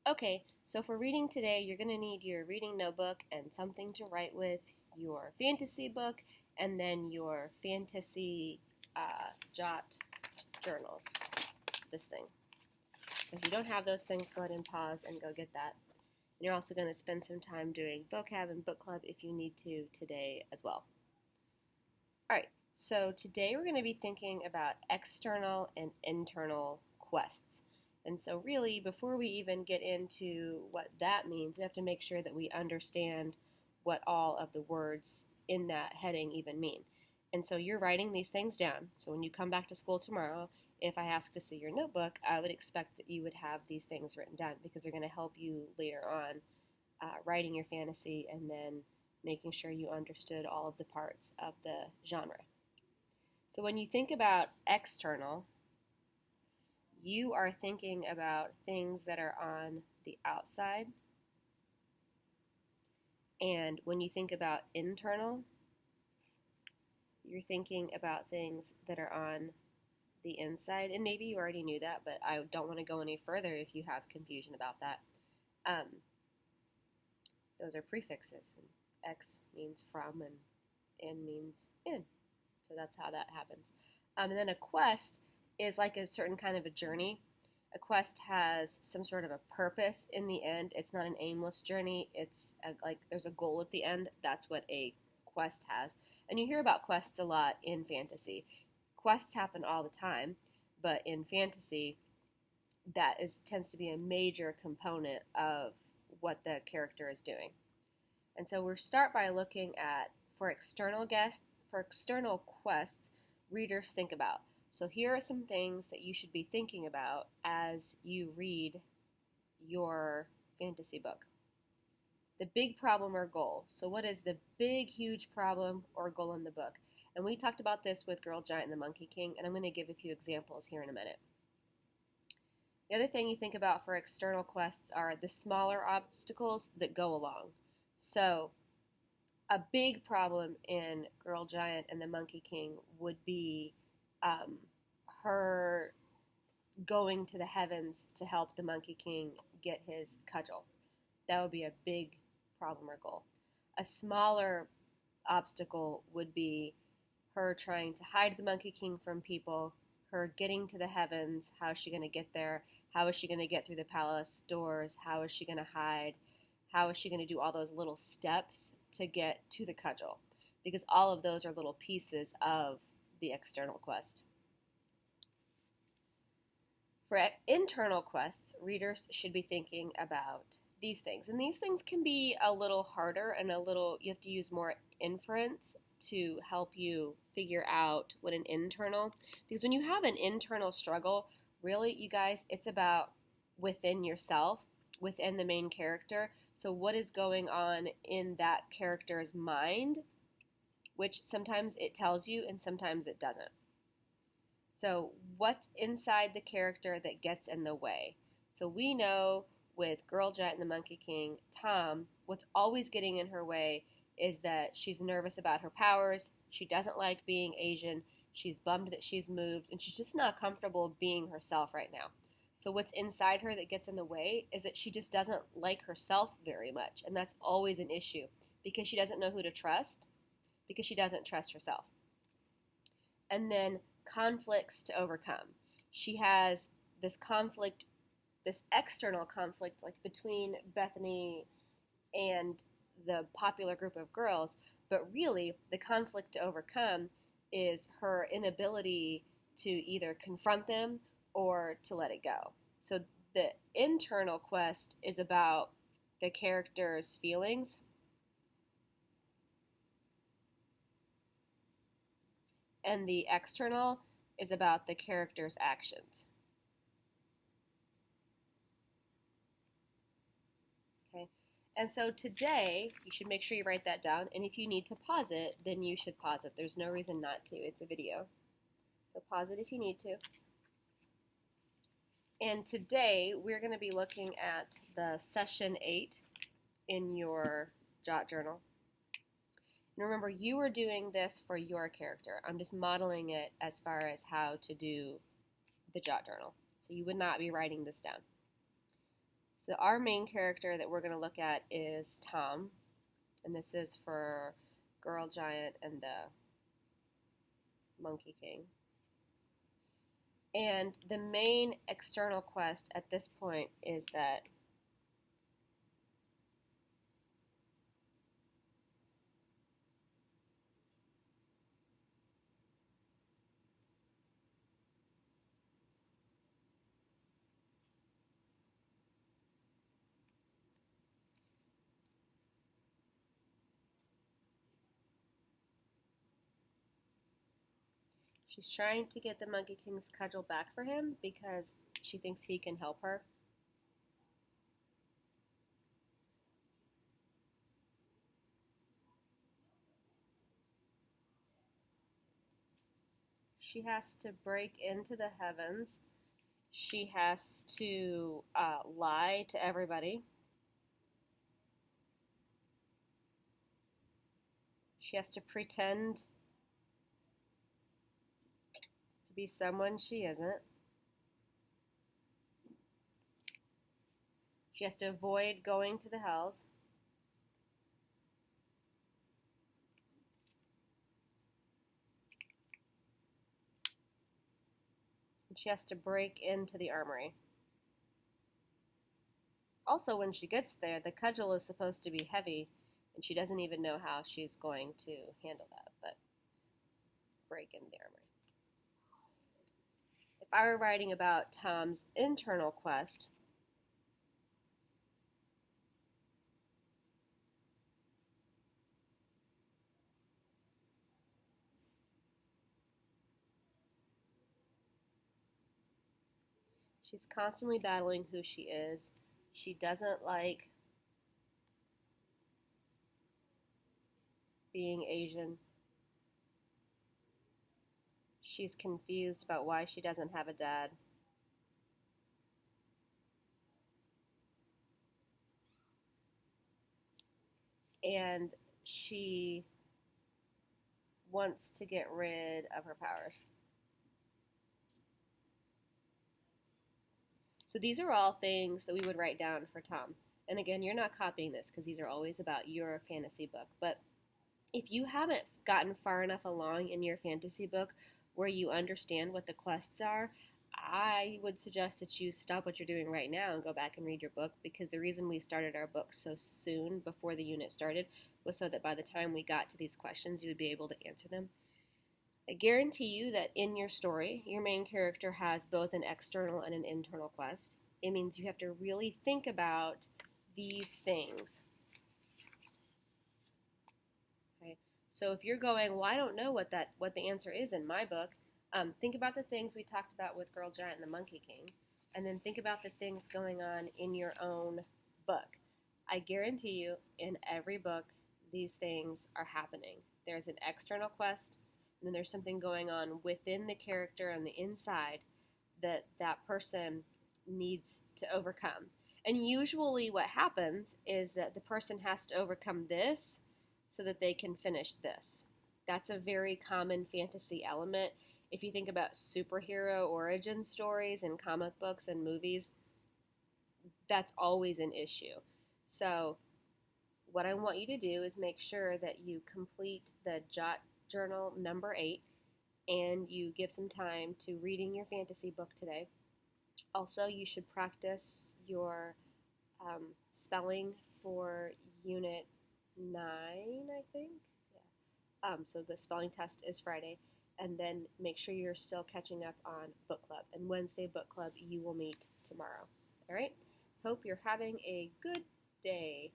Okay, so for reading today, you're going to need your reading notebook and something to write with, your fantasy book, and then your fantasy jot journal, this thing. So if you don't have those things, go ahead and pause and go get that. And you're also going to spend some time doing vocab and book club if you need to today as well. All right, so today we're going to be thinking about external and internal quests. And so really, before we even get into what that means, we have to make sure that we understand what all of the words in that heading even mean. And so you're writing these things down. So when you come back to school tomorrow, if I ask to see your notebook, I would expect that you would have these things written down because they're going to help you later on writing your fantasy and then making sure you understood all of the parts of the genre. So when you think about external, you are thinking about things that are on the outside. And when you think about internal, you're thinking about things that are on the inside. And maybe you already knew that, but I don't want to go any further if you have confusion about that. Those are prefixes. And X means from and in means in. So that's how that happens. And then a quest is like a certain kind of a journey. A quest has some sort of a purpose in the end. It's not an aimless journey. It's like there's a goal at the end. That's what a quest has. And you hear about quests a lot in fantasy. Quests happen all the time, but in fantasy, that tends to be a major component of what the character is doing. And so we'll start by looking at for external quests, readers think about. So here are some things that you should be thinking about as you read your fantasy book. The big problem or goal. So what is the big, huge problem or goal in the book? And we talked about this with Girl Giant and the Monkey King, and I'm going to give a few examples here in a minute. The other thing you think about for external quests are the smaller obstacles that go along. So a big problem in Girl Giant and the Monkey King would be her going to the heavens to help the Monkey King get his cudgel. That would be a big problem or goal. A smaller obstacle would be her trying to hide the Monkey King from people, her getting to the heavens. How is she going to get there? How is she going to get through the palace doors? How is she going to hide? How is she going to do all those little steps to get to the cudgel? Because all of those are little pieces of the external quest. For internal quests, readers should be thinking about these things. And these things can be a little harder and you have to use more inference to help you figure out what an internal, because when you have an internal struggle, really, you guys, it's about within yourself, within the main character. So what is going on in that character's mind, which sometimes it tells you and sometimes it doesn't. So what's inside the character that gets in the way? So we know with Girl Giant and the Monkey King, Tom, what's always getting in her way is that she's nervous about her powers, she doesn't like being Asian, she's bummed that she's moved, and she's just not comfortable being herself right now. So what's inside her that gets in the way is that she just doesn't like herself very much, and that's always an issue because she doesn't know who to trust, because she doesn't trust herself. And then conflicts to overcome. She has this conflict, this external conflict, like between Bethany and the popular group of girls, but really the conflict to overcome is her inability to either confront them or to let it go. So the internal quest is about the character's feelings, and the external is about the character's actions. Okay? And so today, you should make sure you write that down, and if you need to pause it, then you should pause it. There's no reason not to. It's a video. So pause it if you need to. And today, we're going to be looking at the session 8 in your jot journal. And remember, you are doing this for your character. I'm just modeling it as far as how to do the jot journal. So you would not be writing this down. So our main character that we're going to look at is Tom, and this is for Girl Giant and the Monkey King. And the main external quest at this point is that she's trying to get the Monkey King's cudgel back for him because she thinks he can help her. She has to break into the heavens. She has to lie to everybody. She has to pretend to be someone she isn't. She has to avoid going to the hells. And she has to break into the armory. Also, when she gets there, the cudgel is supposed to be heavy, and she doesn't even know how she's going to handle that, but break into the armory. If I were writing about Tom's internal quest, she's constantly battling who she is. She doesn't like being Asian. She's confused about why she doesn't have a dad. And she wants to get rid of her powers. So these are all things that we would write down for Tom. And again, you're not copying this because these are always about your fantasy book. But if you haven't gotten far enough along in your fantasy book where you understand what the quests are, I would suggest that you stop what you're doing right now and go back and read your book, because the reason we started our book so soon before the unit started was so that by the time we got to these questions, you would be able to answer them. I guarantee you that in your story, your main character has both an external and an internal quest. It means you have to really think about these things. Okay? So if you're going, well, I don't know what the answer is in my book, think about the things we talked about with Girl Giant and the Monkey King, and then think about the things going on in your own book. I guarantee you, in every book, these things are happening. There's an external quest, and then there's something going on within the character on the inside that that person needs to overcome. And usually what happens is that the person has to overcome this so that they can finish this. That's a very common fantasy element. If you think about superhero origin stories in comic books and movies, that's always an issue. So what I want you to do is make sure that you complete the Jot Journal number 8 and you give some time to reading your fantasy book today. Also, you should practice your spelling for Unit 9, I think. Yeah. So the spelling test is Friday. And then make sure you're still catching up on book club. And Wednesday book club, you will meet tomorrow. All right? Hope you're having a good day.